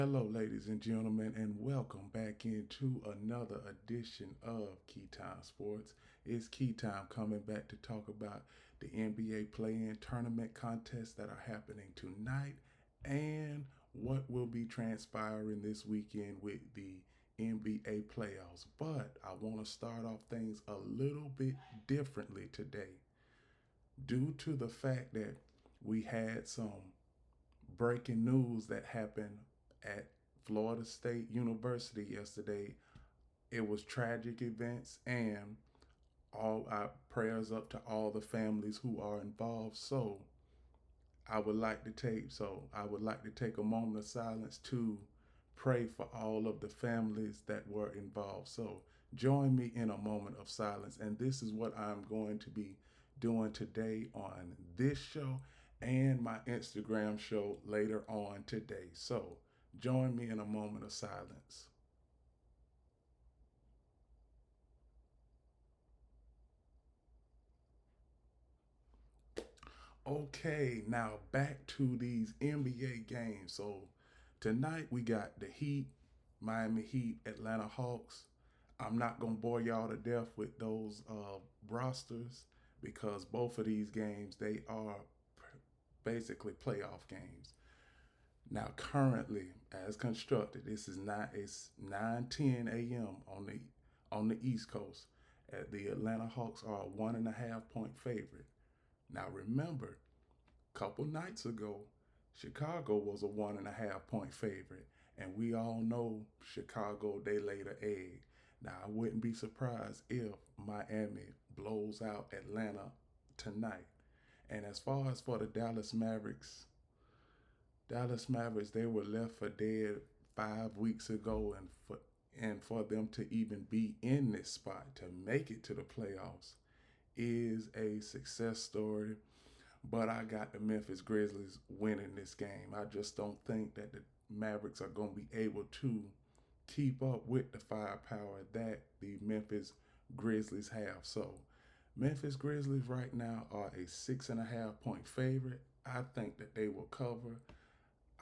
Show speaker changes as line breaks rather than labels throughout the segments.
Hello, ladies and gentlemen, and welcome back into another edition of Key Time Sports. It's Key Time coming back to talk about the NBA play-in tournament contests that are happening tonight and what will be transpiring this weekend with the NBA playoffs. But I want to start off things a little bit differently today due to the fact that we had some breaking news that happened at Florida State University yesterday. It was tragic events, and all our prayers up to all the families who are involved. I would like to take a moment of silence to pray for all of the families that were involved. So join me in a moment of silence, and this is what I'm going to be doing today on this show and my Instagram show later on today. So join me in a moment of silence. Okay, now back to these NBA games. So tonight we got the Heat, Miami Heat, Atlanta Hawks. I'm not gonna bore y'all to death with those rosters because both of these games they are basically playoff games. Now currently, as constructed, this is not it's 9:10 a.m. on the East Coast. The Atlanta Hawks are a 1.5 point favorite. Now remember, couple nights ago, Chicago was a 1.5 point favorite, and we all know Chicago they laid an egg. Now I wouldn't be surprised if Miami blows out Atlanta tonight. And as far as for the Dallas Mavericks they were left for dead 5 weeks ago, and for them to even be in this spot to make it to the playoffs is a success story, but I got the Memphis Grizzlies winning this game. I just don't think that the Mavericks are going to be able to keep up with the firepower that the Memphis Grizzlies have. So, Memphis Grizzlies right now are a 6.5 point favorite. I think that they will cover.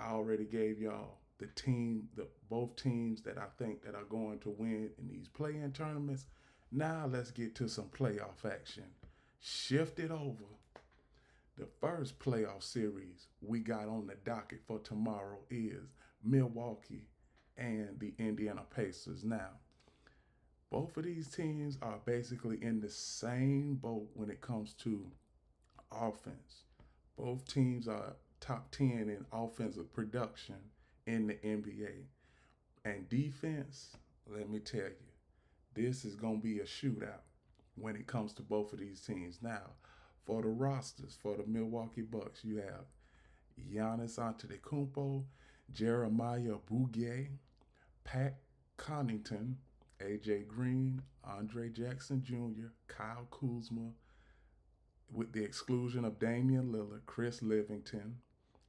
I already gave y'all the both teams that I think that are going to win in these play-in tournaments. Now let's get to some playoff action. Shift it over. The first playoff series we got on the docket for tomorrow is Milwaukee and the Indiana Pacers. Now, both of these teams are basically in the same boat when it comes to offense. Both teams are top 10 in offensive production in the NBA. And defense, let me tell you, this is going to be a shootout when it comes to both of these teams. Now, for the rosters, for the Milwaukee Bucks, you have Giannis Antetokounmpo, Jeremiah Bouguer, Pat Connaughton, AJ Green, Andre Jackson Jr., Kyle Kuzma, with the exclusion of Damian Lillard, Chris Livingston,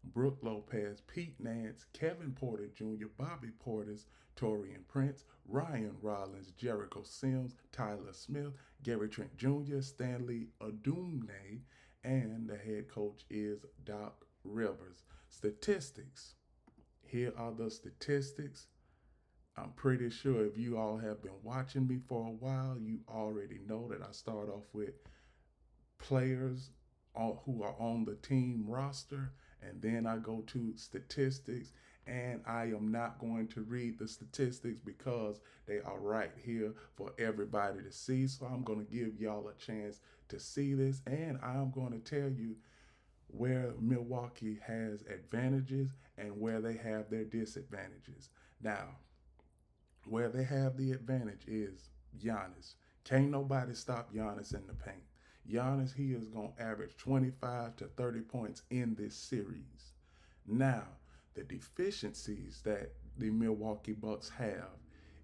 Brooke Lopez, Pete Nance, Kevin Porter Jr., Bobby Portis, Torian Prince, Ryan Rollins, Jericho Sims, Tyler Smith, Gary Trent Jr., Stanley Adumne, and the head coach is Doc Rivers. Statistics. Here are the statistics. I'm pretty sure if you all have been watching me for a while, you already know that I start off with players who are on the team roster, and then I go to statistics. And I am not going to read the statistics because they are right here for everybody to see. So I'm going to give y'all a chance to see this, and I'm going to tell you where Milwaukee has advantages and where they have their disadvantages. Now, where they have the advantage is Giannis. Can't nobody stop Giannis in the paint. Giannis, he is going to average 25 to 30 points in this series. Now, the deficiencies that the Milwaukee Bucks have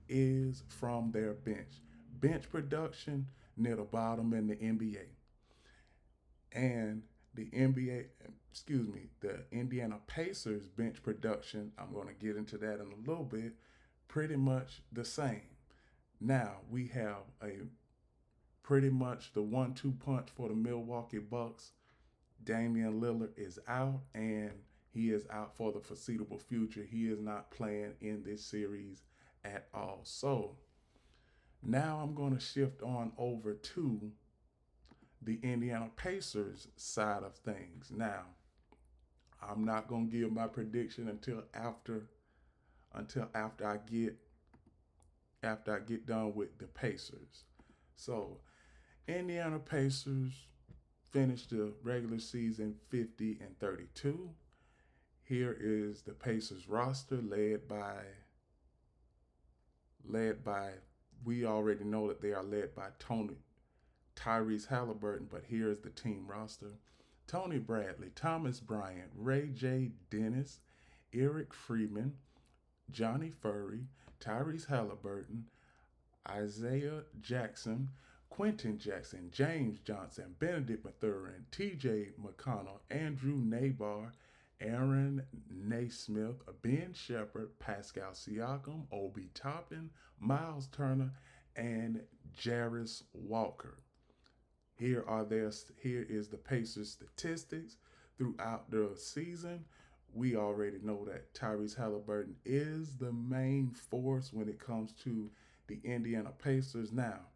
is from their bench. Bench production near the bottom in the NBA. And the Indiana Pacers bench production, I'm going to get into that in a little bit, pretty much the same. Now we have a pretty much the 1-2 punch for the Milwaukee Bucks. Damian Lillard is out, and He is out for the foreseeable future. He is not playing in this series at all. So now I'm going to shift on over to the Indiana Pacers side of things. Now, I'm not going to give my prediction until after I get done with the Pacers. So, Indiana Pacers finished the regular season 50-32. Here is the Pacers roster led by we already know that they are led by Tyrese Halliburton, but here is the team roster. Tony Bradley, Thomas Bryant, Ray J. Dennis, Eric Freeman, Johnny Furry, Tyrese Halliburton, Isaiah Jackson, Quentin Jackson, James Johnson, Benedict Mathurin, TJ McConnell, Andrew Nabar, Aaron Naismith, Ben Shepherd, Pascal Siakam, Obi Toppin, Miles Turner, and Jarris Walker. Here is the Pacers statistics throughout the season. We already know that Tyrese Halliburton is the main force when it comes to the Indiana Pacers. Now,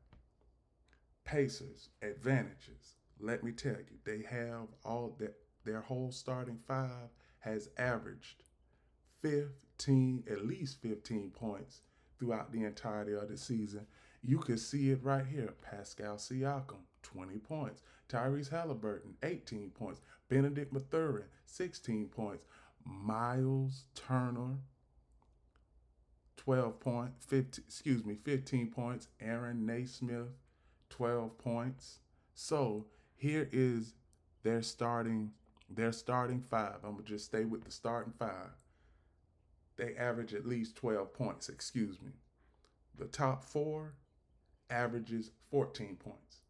Pacers advantages. Let me tell you, they have all that. Their whole starting five has averaged at least 15 points throughout the entirety of the season. You can see it right here. Pascal Siakam, 20 points. Tyrese Halliburton, 18 points. Benedict Mathurin, 16 points. Miles Turner, 15 points. Aaron Naismith, 12 points. So here is their starting five. I'm gonna just stay with the starting five. They average at least 12 points, The top four averages 14 points.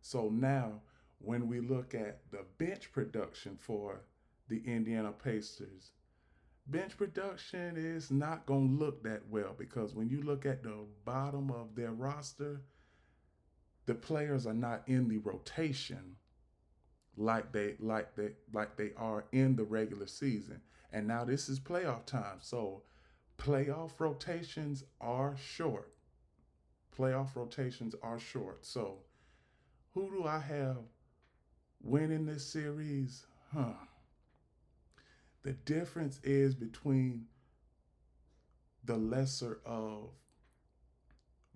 So now when we look at the bench production for the Indiana Pacers, bench production is not going to look that well, because when you look at the bottom of their roster, the players are not in the rotation like they are in the regular season. And now this is playoff time. So playoff rotations are short. So who do I have winning this series? The difference is between the lesser of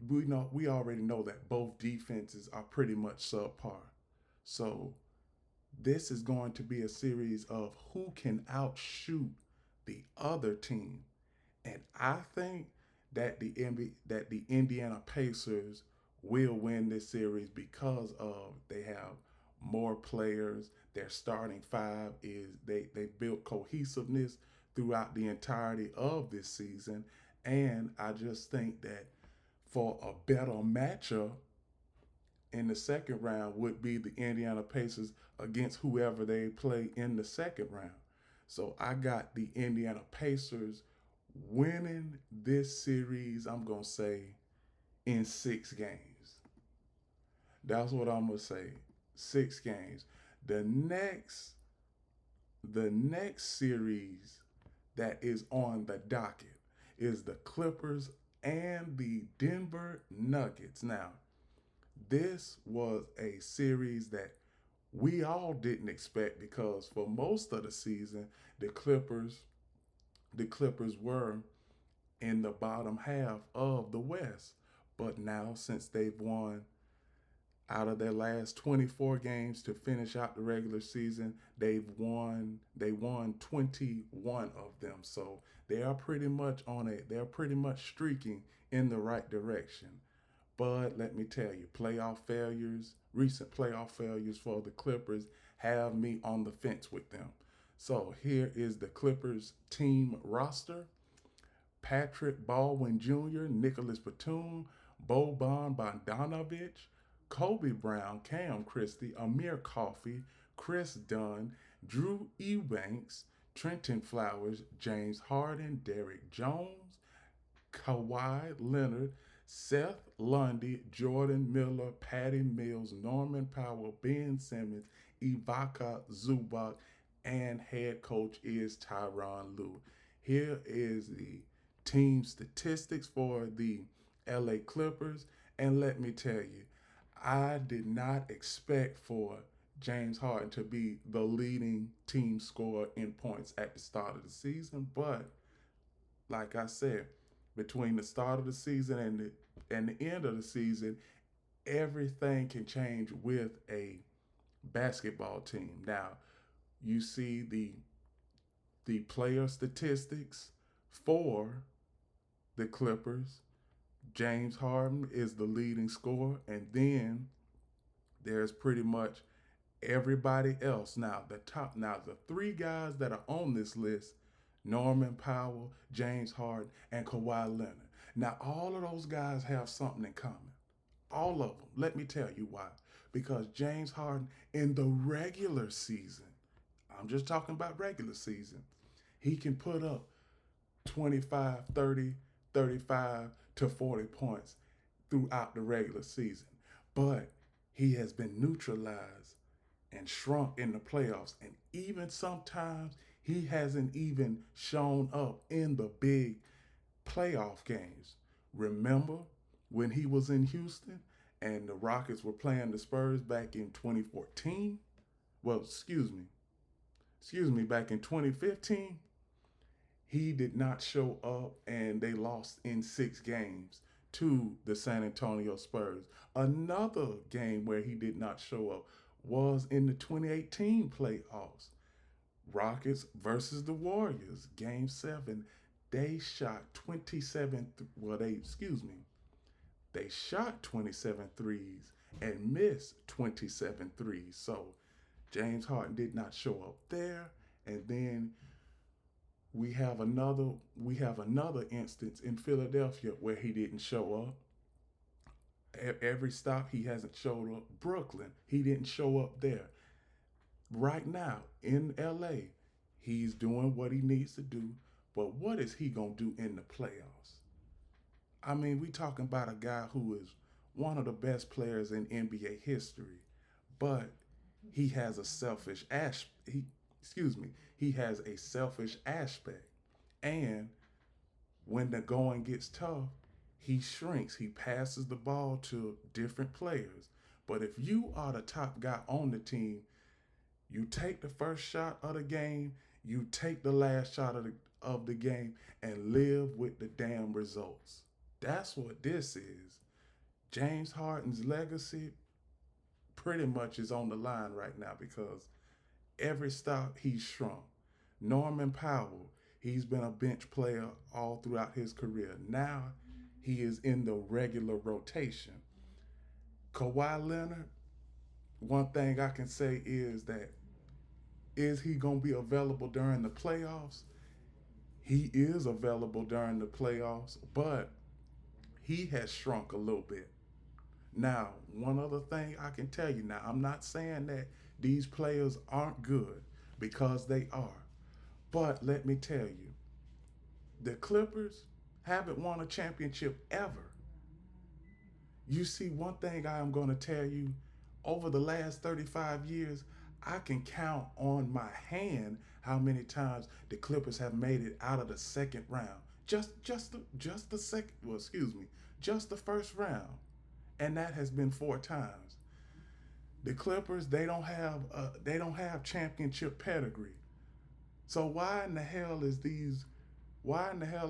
we already know that both defenses are pretty much subpar. So this is going to be a series of who can outshoot the other team. And I think that the Indiana Pacers will win this series because of they have more players. Their starting five is they built cohesiveness throughout the entirety of this season. And I just think that for a better matchup in the second round would be the Indiana Pacers against whoever they play in the second round. So I got the Indiana Pacers winning this series, I'm going to say, in 6 games. That's what I'm going to say. 6 games. The next series that is on the docket is the Clippers and the Denver Nuggets. Now, this was a series that we all didn't expect, because for most of the season, the Clippers were in the bottom half of the West. But now, since they've won out of their last 24 games to finish out the regular season, they won 21 of them. So they're pretty much streaking in the right direction. But let me tell you, recent playoff failures for the Clippers have me on the fence with them. So here is the Clippers team roster. Patrick Baldwin Jr., Nicholas Batum, Boban Bogdanovic, Kobe Brown, Cam Christie, Amir Coffey, Chris Dunn, Drew Eubanks, Trenton Flowers, James Harden, Derrick Jones, Kawhi Leonard, Seth Lundy, Jordan Miller, Patty Mills, Norman Powell, Ben Simmons, Ibaka Zubac, and head coach is Tyronn Lue. Here is the team statistics for the LA Clippers. And let me tell you, I did not expect for James Harden to be the leading team scorer in points at the start of the season. But like I said, between the start of the season and the end of the season, everything can change with a basketball team. Now, you see the player statistics for the Clippers. James Harden is the leading scorer, and then there's pretty much everybody else. Now the three guys that are on this list: Norman Powell, James Harden, and Kawhi Leonard. Now all of those guys have something in common. All of them. Let me tell you why. Because James Harden in the regular season, I'm just talking about regular season, he can put up 25, 30, 35 to 40 points throughout the regular season. But he has been neutralized and shrunk in the playoffs. And even sometimes he hasn't even shown up in the big playoff games. Remember when he was in Houston and the Rockets were playing the Spurs back in 2014? Well, back in 2015, he did not show up and they lost in 6 games to the San Antonio Spurs. Another game where he did not show up was in the 2018 playoffs. Rockets versus the Warriors, game 7. They shot 27 they shot 27 threes and missed 27 threes. So James Harden did not show up there. And then we have another instance in Philadelphia where he didn't show up. Every stop he hasn't showed up. Brooklyn, he didn't show up there. Right now in LA, he's doing what he needs to do. But what is he gonna do in the playoffs? I mean, we talking about a guy who is one of the best players in NBA history, but he has a selfish ash. He has a selfish aspect, and when the going gets tough, he shrinks. He passes the ball to different players. But if you are the top guy on the team, you take the first shot of the game, you take the last shot of the game, and live with the damn results. That's what this is. James Harden's legacy pretty much is on the line right now because every stop he's shrunk. Norman Powell, he's been a bench player all throughout his career. Now he is in the regular rotation. Kawhi Leonard, one thing I can say is that is he going to be available during the playoffs? He is available during the playoffs, but he has shrunk a little bit. Now, one other thing I can tell you now, I'm not saying that these players aren't good because they are. But let me tell you, the Clippers haven't won a championship ever. You see, one thing I am going to tell you, over the last 35 years, I can count on my hand how many times the Clippers have made it out of the second round. Just the first round. And that has been 4 times. The Clippers, they don't have championship pedigree. So why in the hell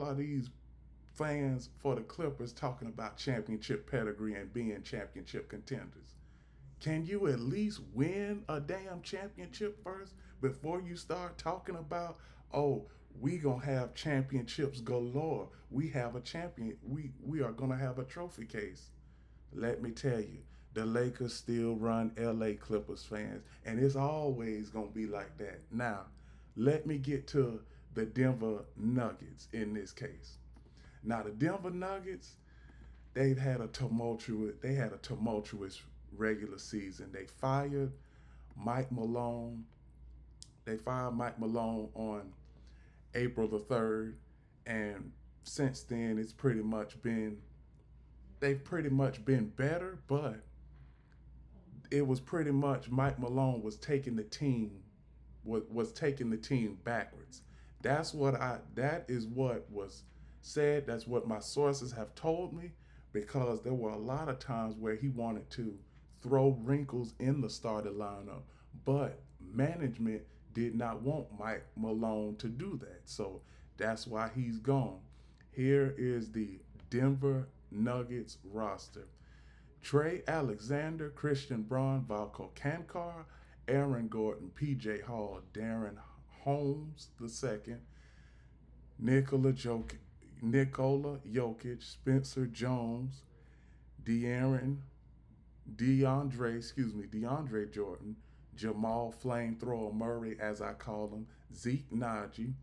are these fans for the Clippers talking about championship pedigree and being championship contenders? Can you at least win a damn championship first before you start talking about, oh, we gonna have championships galore. We have a champion. We are gonna have a trophy case. Let me tell you, the Lakers still run LA Clippers fans, and it's always gonna be like that. Now, let me get to the Denver Nuggets in this case. Now, the Denver Nuggets, they had a tumultuous regular season. Mike Malone. They fired Mike Malone on April the 3rd, and since then they've pretty much been better, but it was pretty much Mike Malone was taking the team backwards. That is what was said. That's what my sources have told me, because there were a lot of times where he wanted to throw wrinkles in the starting lineup, but management did not want Mike Malone to do that. So that's why he's gone. Here is the Denver Nuggets roster: Trey Alexander, Christian Braun, Valko Kankar, Aaron Gordon, PJ Hall, Darren Holmes II, Nikola Jokic, Spencer Jones, De'Aaron, DeAndre Jordan, Jamal Flamethrower Murray, as I call him, Zeke Naji,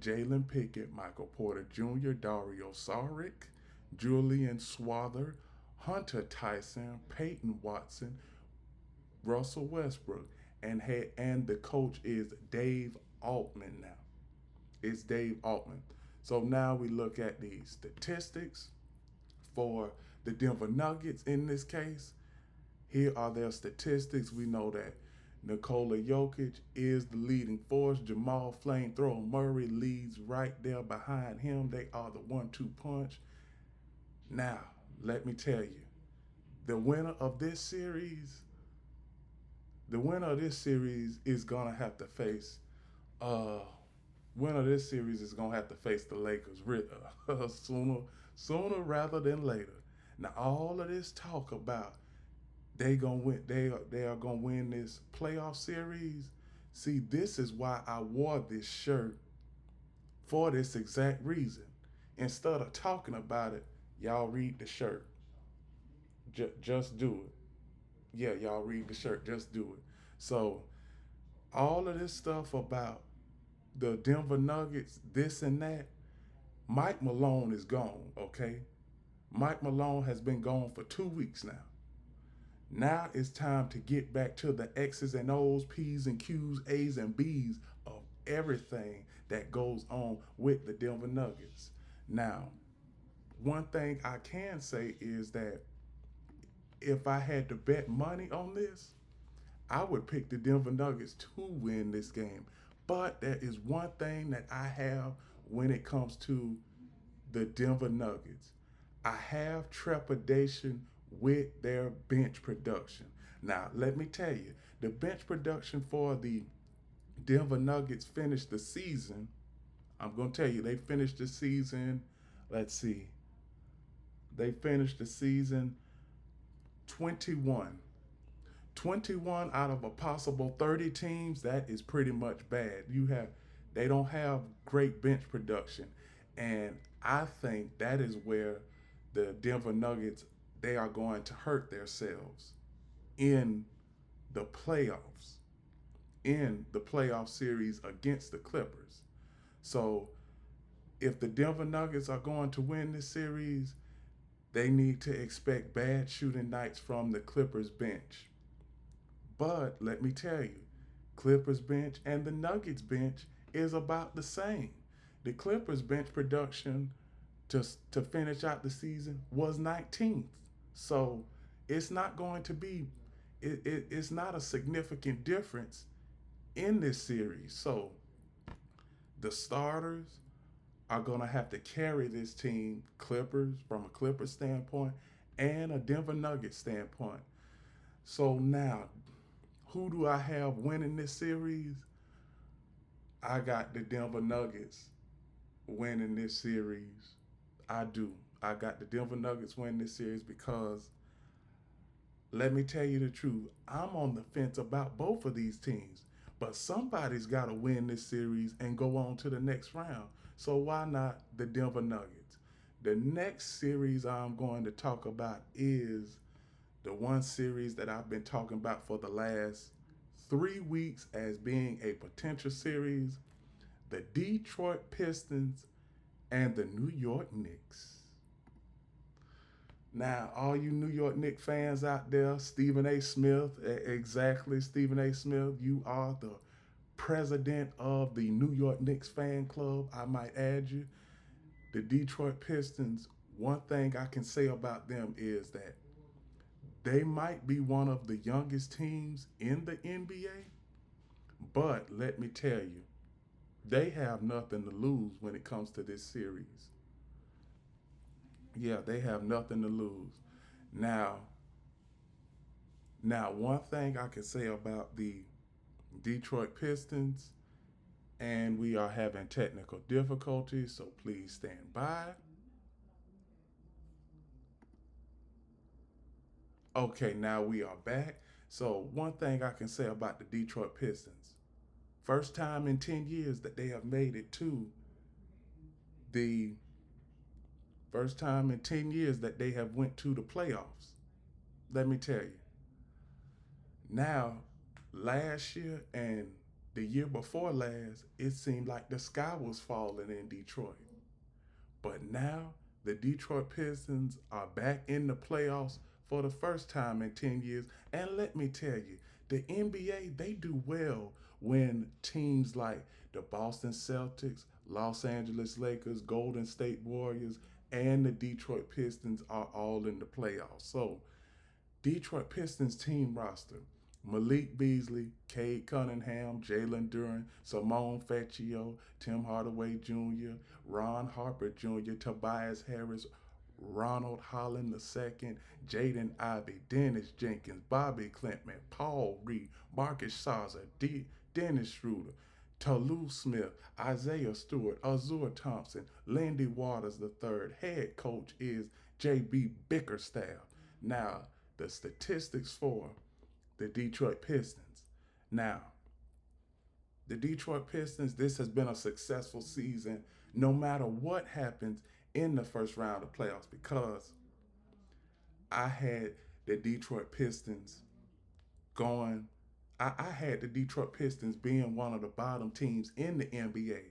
Jalen Pickett, Michael Porter Jr., Dario Saric, Julian Swather, Hunter Tyson, Peyton Watson, Russell Westbrook, and the coach is Dave Altman now. It's Dave Altman. So now we look at the statistics for the Denver Nuggets in this case. Here are their statistics. We know that Nikola Jokic is the leading force. Jamal Flamethrower Murray leads right there behind him. They are the 1-2 punch. Now, let me tell you, the winner of this series, is gonna have to face the Lakers sooner rather than later. Now, all of this talk about they are gonna win this playoff series. See, this is why I wore this shirt, for this exact reason. Instead of talking about it, y'all read the shirt. Just do it. Yeah, y'all read the shirt. Just do it. So all of this stuff about the Denver Nuggets, this and that, Mike Malone is gone, okay? Mike Malone has been gone for 2 weeks now. Now it's time to get back to the X's and O's, P's and Q's, A's and B's of everything that goes on with the Denver Nuggets. Now, one thing I can say is that if I had to bet money on this, I would pick the Denver Nuggets to win this game. But there is one thing that I have when it comes to the Denver Nuggets. I have trepidation with their bench production. Now, let me tell you, the bench production for the Denver Nuggets finished the season. I'm going to tell you, they finished the season, let's see, they finished the season 21. 21 out of a possible 30 teams, that is pretty much bad. They don't have great bench production. And I think that is where the Denver Nuggets, they are going to hurt themselves in the playoffs, in the playoff series against the Clippers. So if the Denver Nuggets are going to win this series, they need to expect bad shooting nights from the Clippers bench. But let me tell you, Clippers bench and the Nuggets bench is about the same. The Clippers bench production to finish out the season was 19th. So it's not going to be, it's not a significant difference in this series. So the starters are going to have to carry this team, Clippers, from a Clippers standpoint and a Denver Nuggets standpoint. So now, who do I have winning this series? I got the Denver Nuggets winning this series. I do. I got the Denver Nuggets winning this series because, let me tell you the truth, I'm on the fence about both of these teams. But somebody's got to win this series and go on to the next round. So why not the Denver Nuggets? The next series I'm going to talk about is the one series that I've been talking about for the last 3 weeks as being a potential series: the Detroit Pistons and the New York Knicks. Now, all you New York Knicks fans out there, Stephen A. Smith, exactly, Stephen A. Smith, you are the president of the New York Knicks fan club, I might add you. The Detroit Pistons, one thing I can say about them is that they might be one of the youngest teams in the NBA, But let me tell you, they have nothing to lose when it comes to this series. Yeah, they have nothing to lose. Now, one thing I can say about the Detroit Pistons, and we are having technical difficulties, so please stand by. Okay, now we are back. So, one thing I can say about the Detroit Pistons, first time in 10 years that they have made it to the first time in 10 years that they have went to the playoffs. Let me tell you. Now, last year and the year before last, it seemed like the sky was falling in Detroit. But now the Detroit Pistons are back in the playoffs for the first time in 10 years. And let me tell you, the NBA, they do well when teams like the Boston Celtics, Los Angeles Lakers, Golden State Warriors, and the Detroit Pistons are all in the playoffs. So, Detroit Pistons team roster: Malik Beasley, Cade Cunningham, Jalen Duren, Simone Fecchio, Tim Hardaway Jr., Ron Harper Jr., Tobias Harris, Ronald Holland II, Jaden Ivey, Dennis Jenkins, Bobby Clement, Paul Reed, Marcus Sazza, Dennis Schroeder, Toulouse Smith, Isaiah Stewart, Azur Thompson, Lindy Waters III. Head coach is J.B. Bickerstaff. Now, the statistics for the Detroit Pistons. Now, the Detroit Pistons, this has been a successful season no matter what happens in the first round of playoffs, because I had the Detroit Pistons going. I had the Detroit Pistons being one of the bottom teams in the NBA.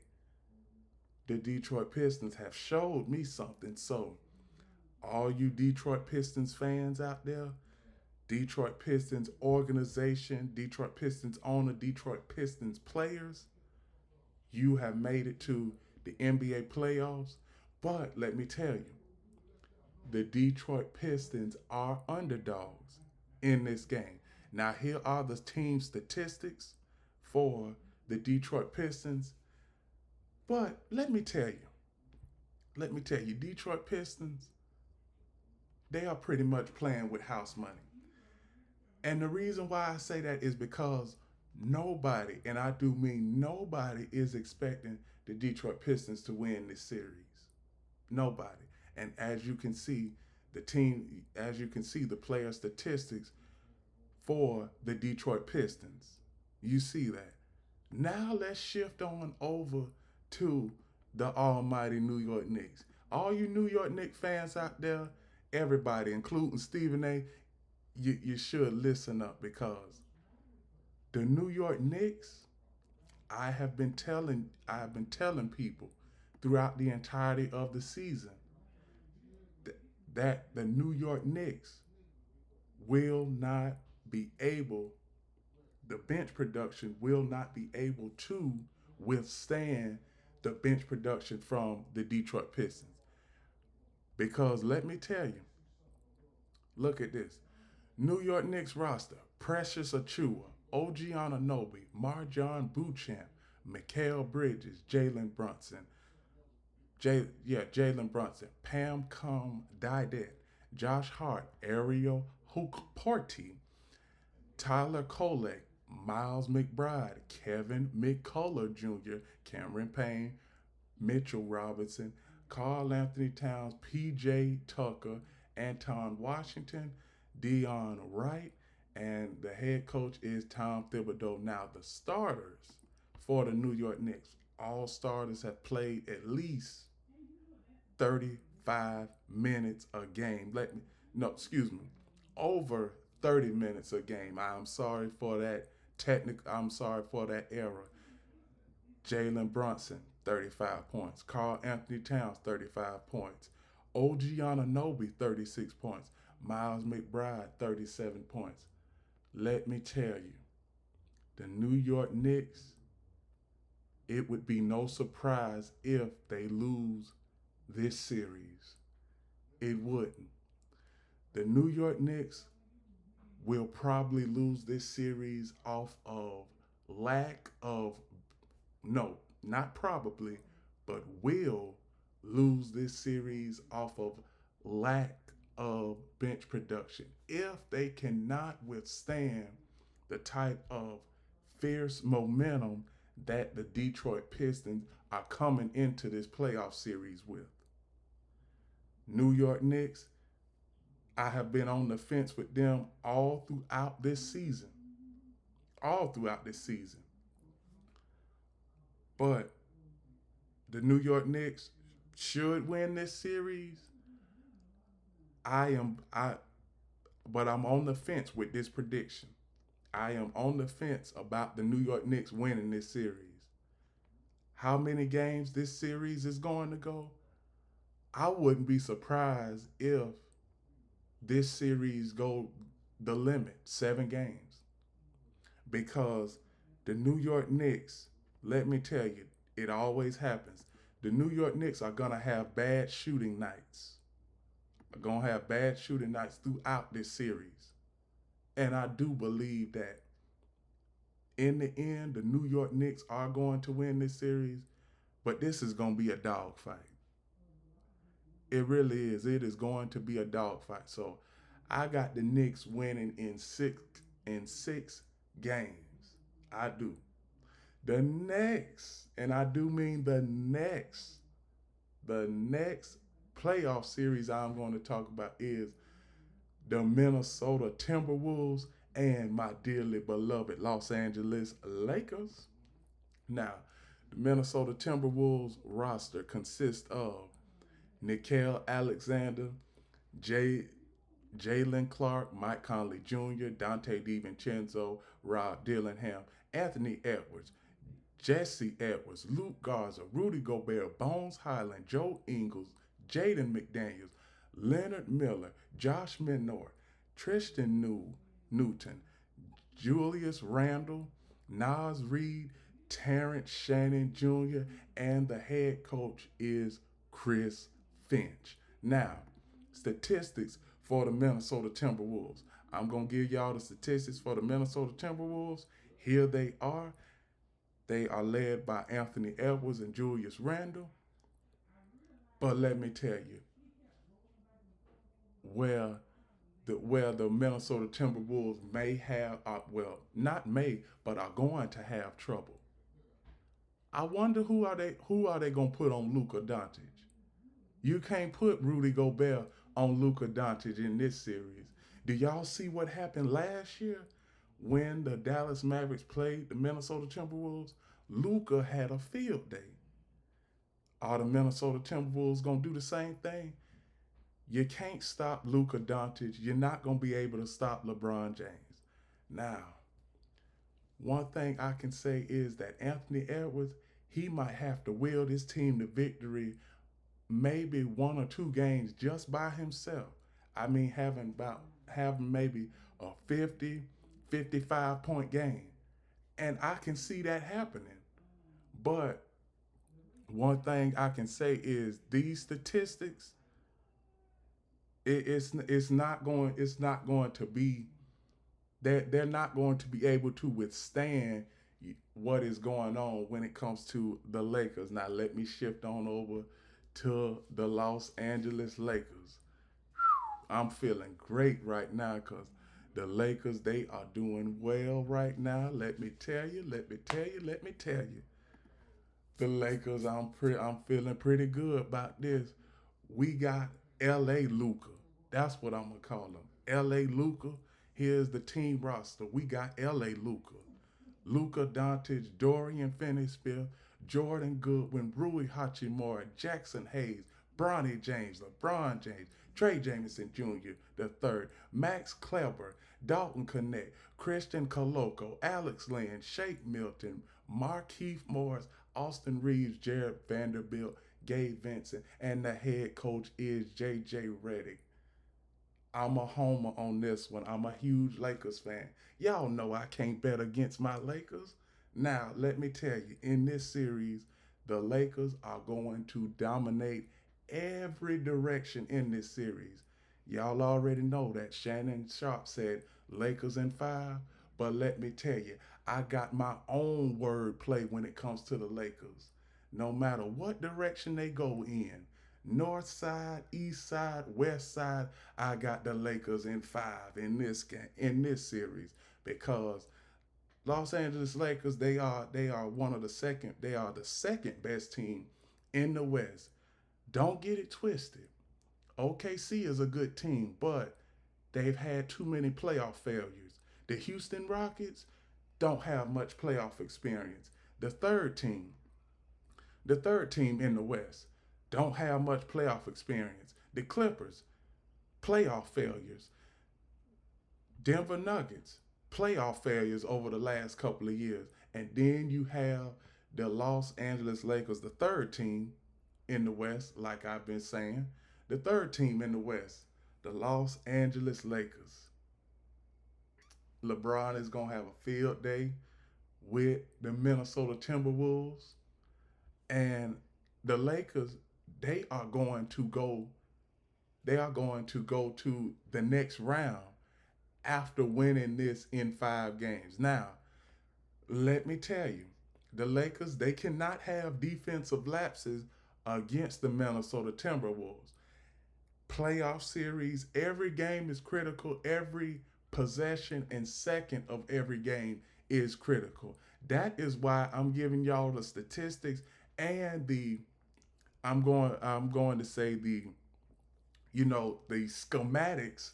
The Detroit Pistons have showed me something. So, all you Detroit Pistons fans out there, Detroit Pistons organization, Detroit Pistons owner, Detroit Pistons players, you have made it to the NBA playoffs. But let me tell you, the Detroit Pistons are underdogs in this game. Now, here are the team statistics for the Detroit Pistons. But let me tell you, Detroit Pistons, they are pretty much playing with house money. And the reason why I say that is because nobody, and I do mean nobody, is expecting the Detroit Pistons to win this series. Nobody. And as you can see, the player statistics for the Detroit Pistons. You see that. Now let's shift on over to the almighty New York Knicks. All you New York Knicks fans out there, everybody, including Stephen A., you should listen up, because the New York Knicks, I have been telling people throughout the entirety of the season that the New York Knicks will not be able, the bench production will not be able to withstand the bench production from the Detroit Pistons. Because let me tell you, look at this. New York Knicks roster: Precious Achua, OG Anunoby, Marjon Beauchamp, Mikal Bridges, Jalen Brunson, Pam Com Didet, Josh Hart, Ariel Hukporti, Tyler Kolek, Miles McBride, Kevin McCullough Jr., Cameron Payne, Mitchell Robinson, Carl Anthony Towns, PJ Tucker, Anton Washington, Dion Wright, and the head coach is Tom Thibodeau. Now, the starters for the New York Knicks, all starters have played at least 35 minutes a game. No, excuse me, over 30 minutes a game. I'm sorry for that I'm sorry for that error. Jalen Brunson, 35 points. Carl Anthony Towns, 35 points. OG Anunoby, 36 points. Miles McBride, 37 points. Let me tell you, the New York Knicks, it would be no surprise if they lose this series. It wouldn't. The New York Knicks will probably lose this series off of lack of, no, not probably, but will lose this series off of lack of bench production. If they cannot withstand the type of fierce momentum that the Detroit Pistons are coming into this playoff series with. New York Knicks, I have been on the fence with them all throughout this season. All throughout this season. But the New York Knicks should win this series. I but I'm on the fence with this prediction. I am on the fence about the New York Knicks winning this series. How many games this series is going to go? I wouldn't be surprised if this series go the limit, 7 games. Because the New York Knicks, let me tell you, it always happens. The New York Knicks are going to have bad shooting nights. Are going to have bad shooting nights throughout this series. And I do believe that in the end, the New York Knicks are going to win this series, but this is going to be a dogfight. It really is. It is going to be a dogfight. So I got the Knicks winning in six games. I do. The next, and I do mean the next playoff series I'm going to talk about is the Minnesota Timberwolves and my dearly beloved Los Angeles Lakers. Now, the Minnesota Timberwolves roster consists of Nickeil Alexander, Jay, Jalen Clark, Mike Conley Jr., Dante DiVincenzo, Rob Dillingham, Anthony Edwards, Jesse Edwards, Luke Garza, Rudy Gobert, Bones Highland, Joe Ingles, Jaden McDaniels, Leonard Miller, Josh Minor, Newton, Julius Randle, Nas Reed, Terrence Shannon Jr., and the head coach is Chris Finch. Now, statistics for the Minnesota Timberwolves. I'm going to give y'all the statistics for the Minnesota Timberwolves. Here they are. They are led by Anthony Edwards and Julius Randle. But let me tell you, where the Minnesota Timberwolves may have, well, not may, but are going to have trouble. I wonder who are they gonna put on Luka Doncic? You can't put Rudy Gobert on Luka Doncic in this series. Do y'all see what happened last year when the Dallas Mavericks played the Minnesota Timberwolves? Luka had a field day. Are the Minnesota Timberwolves gonna do the same thing? You can't stop Luka Doncic. You're not gonna be able to stop LeBron James. Now, one thing I can say is that Anthony Edwards, he might have to will this team to victory maybe 1 or 2 games just by himself. I mean, having maybe a 50, 55 point game. And I can see that happening. But one thing I can say is these statistics, it's not going to be that they're not going to be able to withstand what is going on when it comes to the Lakers. Now let me shift on over to the Los Angeles Lakers. I'm feeling great right now because the Lakers, they are doing well right now. Let me tell you, let me tell you, let me tell you. The Lakers, I'm feeling pretty good about this. We got LA Luca. That's what I'm gonna call him. LA Luca. Here's the team roster. We got LA Luca. Luca Doncic, Dorian Finney-Smith, Jordan Goodwin, Rui Hachimura, Jackson Hayes, Bronny James, LeBron James, Trey Jameson Jr. the third, Max Kleber, Dalton Connect, Christian Coloco, Alex Lynn, Shake Milton, Markeith Morris, Austin Reeves, Jared Vanderbilt, Gabe Vincent, and the head coach is J.J. Redick. I'm a homer on this one. I'm a huge Lakers fan. Y'all know I can't bet against my Lakers. Now, let me tell you, in this series, the Lakers are going to dominate every direction in this series. Y'all already know that Shannon Sharp said Lakers in 5, but let me tell you, I got my own wordplay when it comes to the Lakers. No matter what direction they go in, north side, east side, west side, I got the Lakers in 5 in this game, in this series, because Los Angeles Lakers, they are one of the second, they are the second best team in the West. Don't get it twisted. OKC is a good team, but they've had too many playoff failures. The Houston Rockets don't have much playoff experience. The third team, the third team in the West, don't have much playoff experience. The Clippers, playoff failures. Denver Nuggets, playoff failures over the last couple of years. And then you have the Los Angeles Lakers, the third team in the West, like I've been saying. The third team in the West, the Los Angeles Lakers. LeBron is going to have a field day with the Minnesota Timberwolves. And the Lakers, they are going to go they are going to go to the next round after winning this in 5 games. Now, let me tell you, the Lakers, they cannot have defensive lapses against the Minnesota Timberwolves. Playoff series, every game is critical. Every possession and second of every game is critical. That is why I'm giving y'all the statistics and the I'm going to say the schematics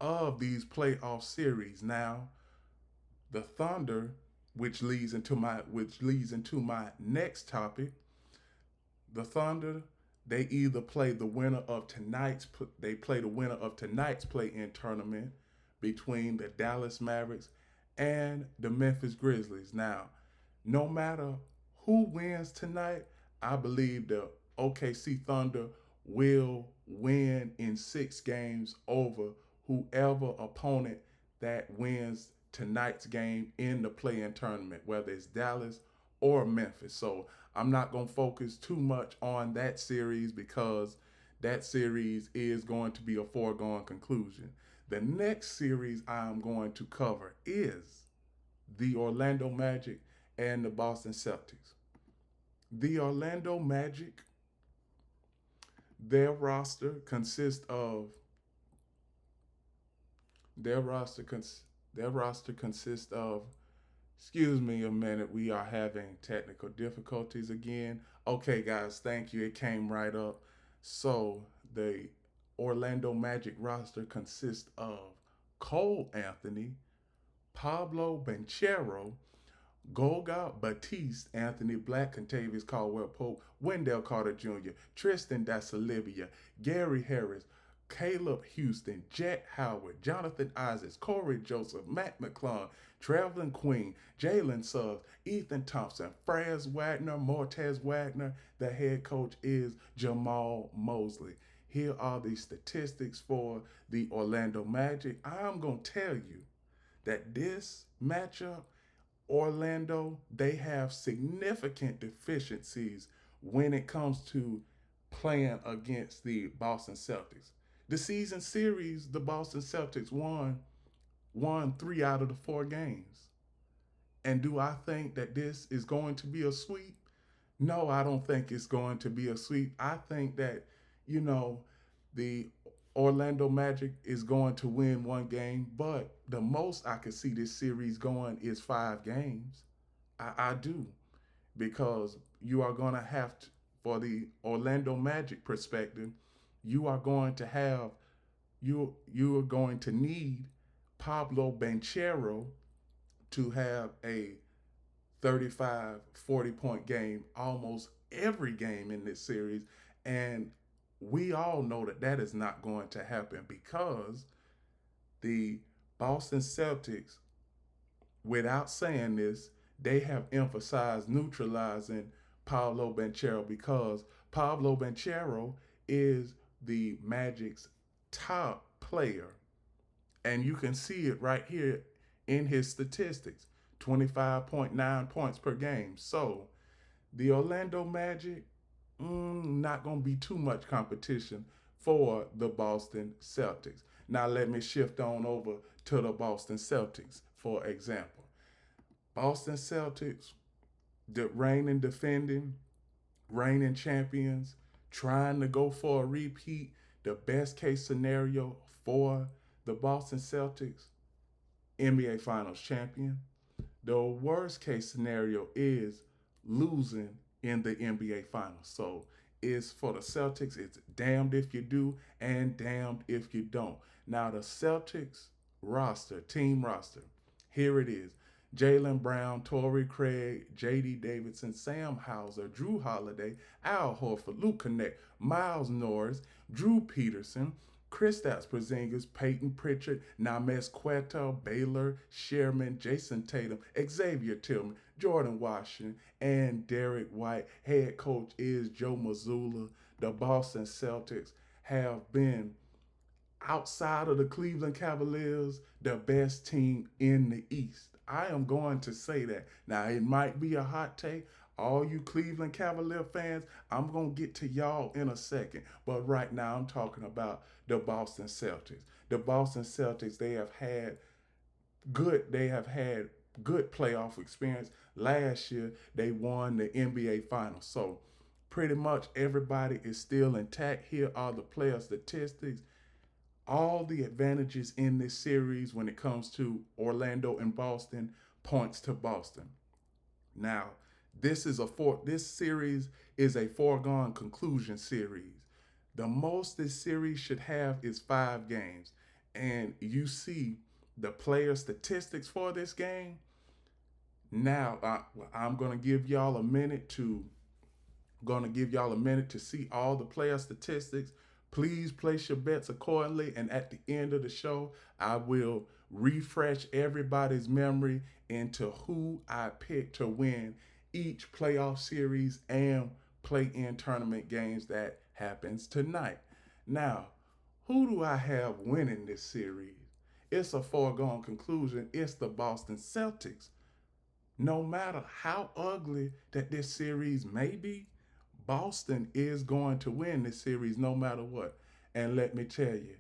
of these playoff series. Now, the Thunder, which leads into my next topic, the Thunder, they either play the winner of tonight's they play the winner of tonight's play-in tournament between the Dallas Mavericks and the Memphis Grizzlies. Now, no matter who wins tonight, I believe the OKC Thunder will win in 6 games over whoever opponent that wins tonight's game in the play-in tournament, whether it's Dallas or Memphis. So I'm not going to focus too much on that series because that series is going to be a foregone conclusion. The next series I'm going to cover is the Orlando Magic and the Boston Celtics. The Orlando Magic, their roster consists of their roster cons- their roster consists of excuse me a minute, we are having technical difficulties again. Okay guys, thank you. It came right up. So the Orlando Magic roster consists of Cole Anthony, Pablo Banchero, Golga Batiste, Anthony Black, Contavious Caldwell Pope, Wendell Carter Jr., Tristan da Silvia, Gary Harris, Caleb Houston, Jet Howard, Jonathan Isaacs, Corey Joseph, Matt McClung, Traveling Queen, Jalen Suggs, Ethan Thompson, Franz Wagner, Mortez Wagner. The head coach is Jamal Mosley. Here are the statistics for the Orlando Magic. I'm going to tell you that this matchup, Orlando, they have significant deficiencies when it comes to playing against the Boston Celtics. The season series, the Boston Celtics won 3 out of the 4 games. And do I think that this is going to be a sweep? No, I don't think it's going to be a sweep. I think that, you know, the Orlando Magic is going to win 1 game, but the most I could see this series going is 5 games. I do, because you are going to have to, for the Orlando Magic perspective, you are going to have you are going to need Pablo Banchero to have a 35, 40 point game almost every game in this series. And we all know that that is not going to happen because the Boston Celtics, without saying this, they have emphasized neutralizing Pablo Banchero because Pablo Banchero is the Magic's top player. And you can see it right here in his statistics, 25.9 points per game. So the Orlando Magic, not going to be too much competition for the Boston Celtics. Now let me shift on over to the Boston Celtics, for example. Boston Celtics, the reigning champions, trying to go for a repeat. The best case scenario for the Boston Celtics, NBA Finals champion. The worst case scenario is losing in the NBA Finals. So it's for the Celtics, it's damned if you do and damned if you don't. Now, the Celtics team roster, here it is. Jaylen Brown, Torrey Craig, J.D. Davidson, Sam Hauser, Drew Holiday, Al Horford, Luke Kennard, Miles Norris, Drew Peterson, Kristaps Porzingis, Peyton Pritchard, Names Quetta, Baylor, Sherman, Jason Tatum, Xavier Tillman, Jordan Washington, and Derek White. Head coach is Joe Mazzulla. The Boston Celtics have been, outside of the Cleveland Cavaliers, the best team in the East. I am going to say that. Now, it might be a hot take. All you Cleveland Cavalier fans, I'm going to get to y'all in a second. But right now, I'm talking about the Boston Celtics. The Boston Celtics, they have had good playoff experience. Last year, they won the NBA Finals. So, pretty much everybody is still intact. Here are the player statistics. All the advantages in this series when it comes to Orlando and Boston points to Boston. Now, this series is a foregone conclusion series. The most this series should have is 5 games. And you see the player statistics for this game. Now, I'm going to give y'all a minute to see all the player statistics. Please place your bets accordingly. And at the end of the show, I will refresh everybody's memory into who I picked to win each playoff series and play-in tournament games that happens tonight. Now, who do I have winning this series? It's a foregone conclusion. It's the Boston Celtics. No matter how ugly that this series may be, Boston is going to win this series no matter what. And let me tell you,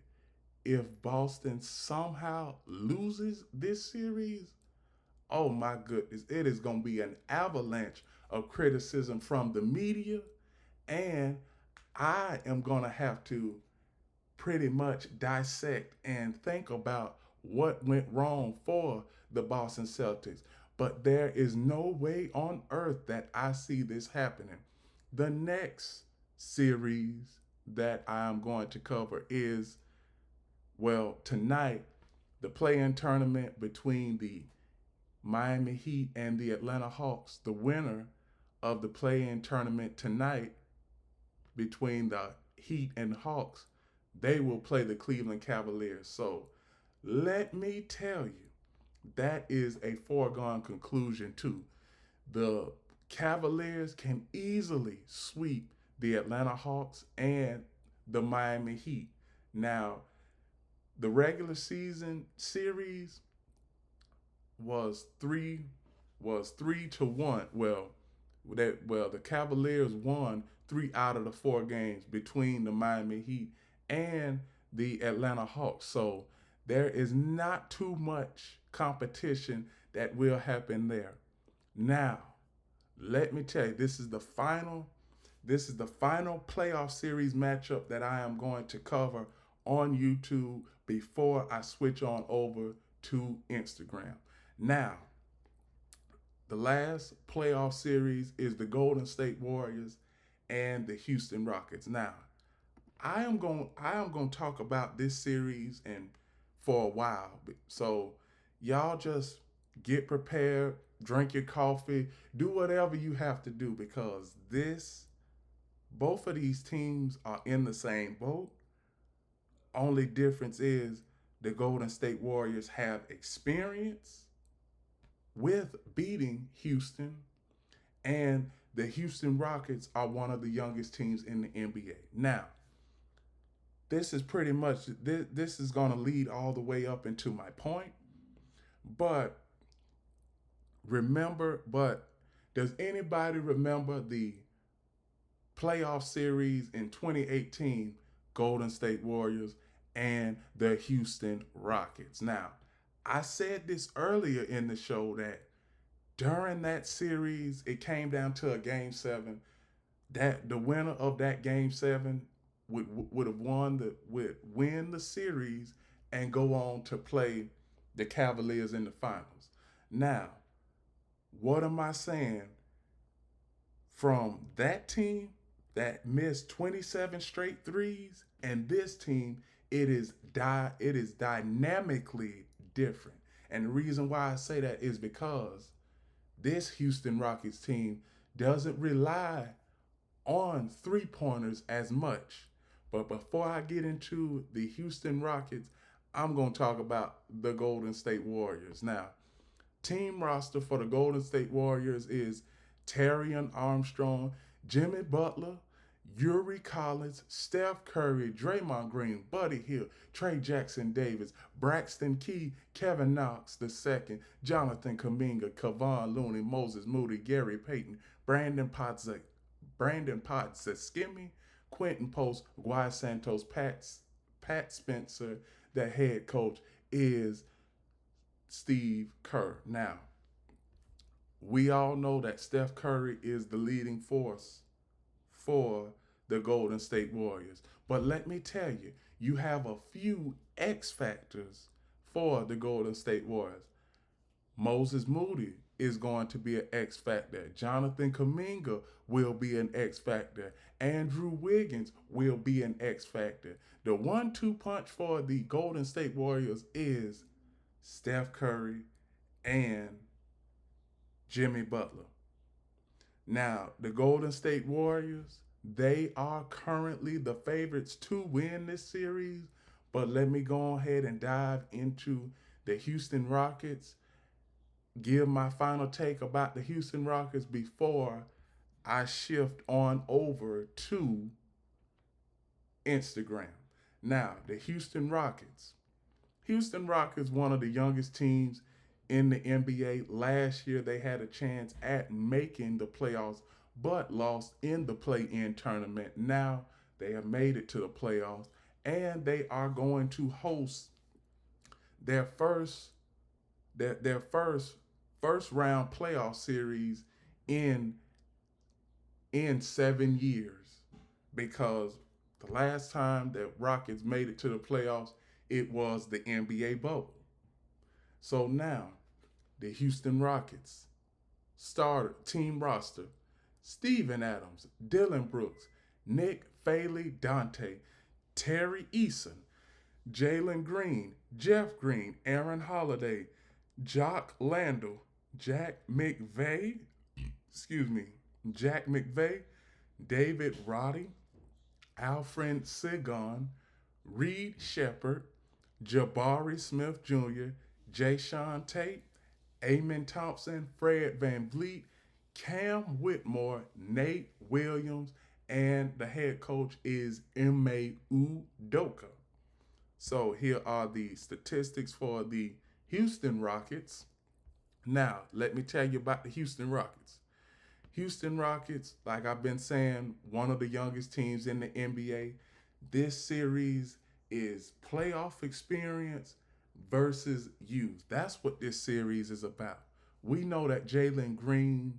if Boston somehow loses this series, oh my goodness, it is going to be an avalanche of criticism from the media. And I am going to have to pretty much dissect and think about what went wrong for the Boston Celtics. But there is no way on earth that I see this happening. The next series that I'm going to cover is, well, tonight, the play-in tournament between the Miami Heat and the Atlanta Hawks. The winner of the play-in tournament tonight between the Heat and Hawks, they will play the Cleveland Cavaliers. So let me tell you, that is a foregone conclusion too. The Cavaliers can easily sweep the Atlanta Hawks and the Miami Heat. Now, the regular season series was 3-1. The Cavaliers won 3 out of the 4 games between the Miami Heat and the Atlanta Hawks. So there is not too much competition that will happen there. Now, let me tell you, this is the final playoff series matchup that I am going to cover on YouTube before I switch on over to Instagram. Now, the last playoff series is the Golden State Warriors and the Houston Rockets. Now, I am going to talk about this series and for a while. So, y'all just get prepared, drink your coffee, do whatever you have to do, because both of these teams are in the same boat. Only difference is the Golden State Warriors have experience with beating Houston, and the Houston Rockets are one of the youngest teams in the NBA. Now, this is pretty much, this is going to lead all the way up into my point. But does anybody remember the playoff series in 2018, Golden State Warriors and the Houston Rockets? Now, I said this earlier in the show that During that series, it came down to a game 7. That the winner of that game 7 would have would win the series and go on to play the Cavaliers in the finals. Now, what am I saying? From that team that missed 27 straight threes and this team, it is dynamically different. And the reason why I say that is because this Houston Rockets team doesn't rely on three pointers as much. But before I get into the Houston Rockets, I'm going to talk about the Golden State Warriors. Now, team roster for the Golden State Warriors is Tarion Armstrong, Jimmy Butler, Yuri Collins, Steph Curry, Draymond Green, Buddy Hield, Trey Jackson Davis, Braxton Key, Kevin Knox II, Jonathan Kuminga, Kevon Looney, Moses Moody, Gary Payton, Brandon Podzeski, Quentin Post, Guy Santos, Pat Spencer. The head coach is Steve Kerr. Now, we all know that Steph Curry is the leading force for the Golden State Warriors. But let me tell you, you have a few X factors for the Golden State Warriors. Moses Moody is going to be an X factor. Jonathan Kuminga will be an X factor. Andrew Wiggins will be an X factor. The 1-2 punch for the Golden State Warriors is Steph Curry and Jimmy Butler. Now, the Golden State Warriors, they are currently the favorites to win this series. But let me go ahead and dive into the Houston Rockets, give my final take about the Houston Rockets before I shift on over to Instagram. Now, the Houston Rockets. Houston Rockets, one of the youngest teams in the NBA. Last year, they had a chance at making the playoffs, but lost in the play-in tournament. Now, they have made it to the playoffs, and they are going to host their first round playoff series in 7 years, because the last time that Rockets made it to the playoffs, it was the NBA bubble. So now, the Houston Rockets starter team roster: Steven Adams, Dylan Brooks, Nick Faley Dante, Terry Eason, Jalen Green, Jeff Green, Aaron Holiday, Jock Landale, Jack McVay, David Roddy, Alfred Sengun, Reed Shepard, Jabari Smith Jr., Jayshawn Tate, Amen Thompson, Fred VanVleet, Cam Whitmore, Nate Williams, and the head coach is Ime Udoka. So here are the statistics for the Houston Rockets. Now, let me tell you about the Houston Rockets. Houston Rockets, like I've been saying, one of the youngest teams in the NBA. This series is playoff experience versus youth. That's what this series is about. We know that Jalen Green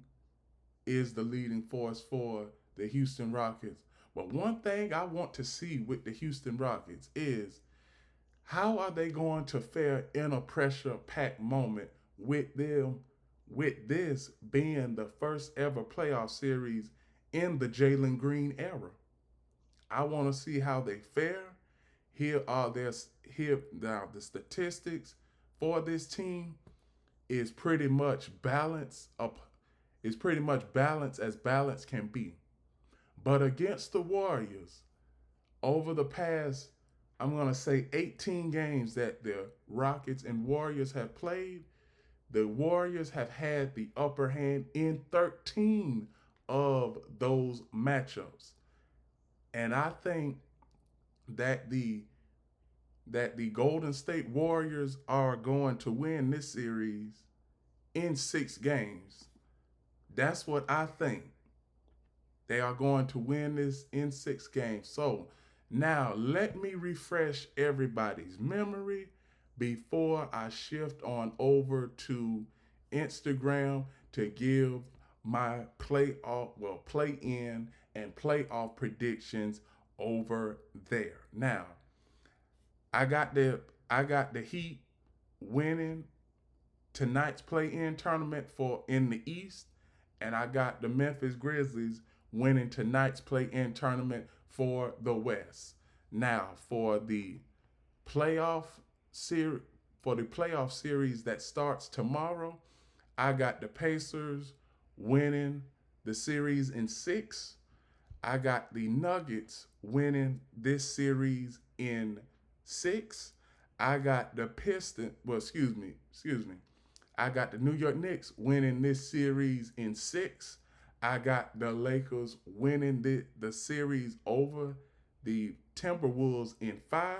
is the leading force for the Houston Rockets. But one thing I want to see with the Houston Rockets is, how are they going to fare in a pressure-packed moment with this being the first ever playoff series in the Jalen Green era? I want to see how they fare. Here now the statistics for this team is pretty much balanced up. Is pretty much balanced as balance can be. But against the Warriors, over the past, I'm going to say 18 games that the Rockets and Warriors have played, the Warriors have had the upper hand in 13 of those matchups. And I think that the Golden State Warriors are going to win this series in 6 games. That's what I think. They are going to win this in 6 games. So now let me refresh everybody's memory before I shift on over to Instagram. to give my play in and playoff predictions over there. Now, I got the Heat winning tonight's play-in tournament for in the East, and I got the Memphis Grizzlies winning tonight's play-in tournament for the West. Now, playoff series for the playoff series that starts tomorrow, I got the Pacers winning the series in 6. I got the Nuggets winning this series in 6. I got the Pistons, excuse me. I got the New York Knicks winning this series in 6. I got the Lakers winning the series over the Timberwolves in 5.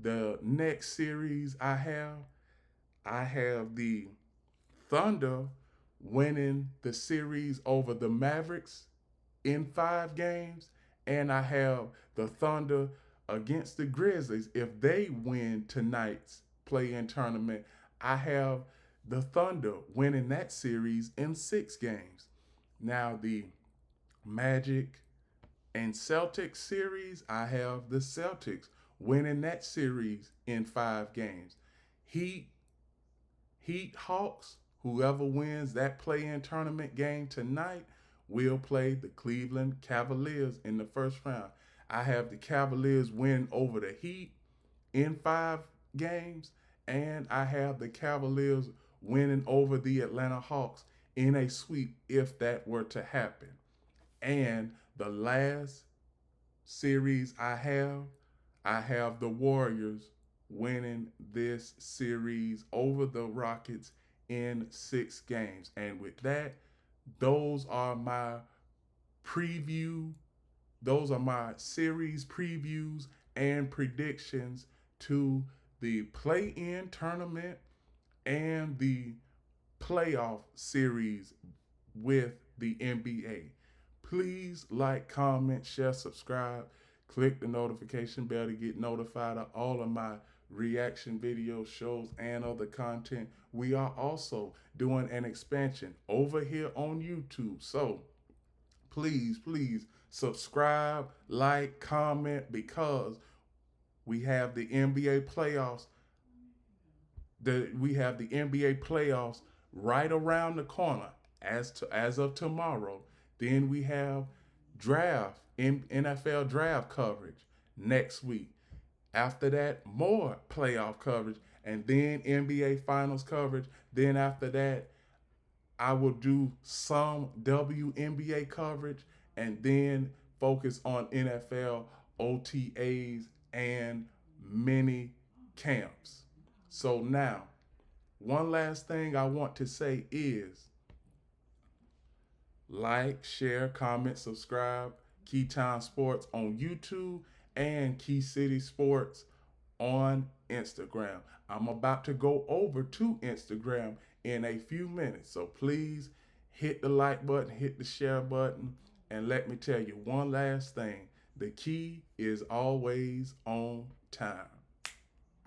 The next series I have the Thunder winning the series over the Mavericks in 5 games, and I have the Thunder against the Grizzlies. If they win tonight's play-in tournament, I have the Thunder winning that series in 6 games. Now, the Magic and Celtics series, I have the Celtics winning that series in 5 games. Heat Hawks, whoever wins that play-in tournament game tonight will play the Cleveland Cavaliers in the first round. I have the Cavaliers win over the Heat in 5 games, and I have the Cavaliers winning over the Atlanta Hawks in a sweep if that were to happen. And the last series I have the Warriors winning this series over the Rockets in 6 games. And with that, those are my series previews and predictions to the play-in tournament and the playoff series with the NBA. Please like, comment, share, subscribe. Click the notification bell to get notified of all of my reaction videos, shows, and other content. We are also doing an expansion over here on YouTube. So please subscribe, like, comment, because we have the NBA playoffs. We have the NBA playoffs right around the corner as of tomorrow. Then we have NFL draft coverage next week. After that, more playoff coverage, and then NBA finals coverage. Then after that, I will do some WNBA coverage, and then focus on NFL OTAs and mini camps. So now, one last thing I want to say is like, share, comment, subscribe. Key Time Sports on YouTube and Key City Sports on Instagram. I'm about to go over to Instagram in a few minutes. So please hit the like button, hit the share button, and let me tell you one last thing. The key is always on time.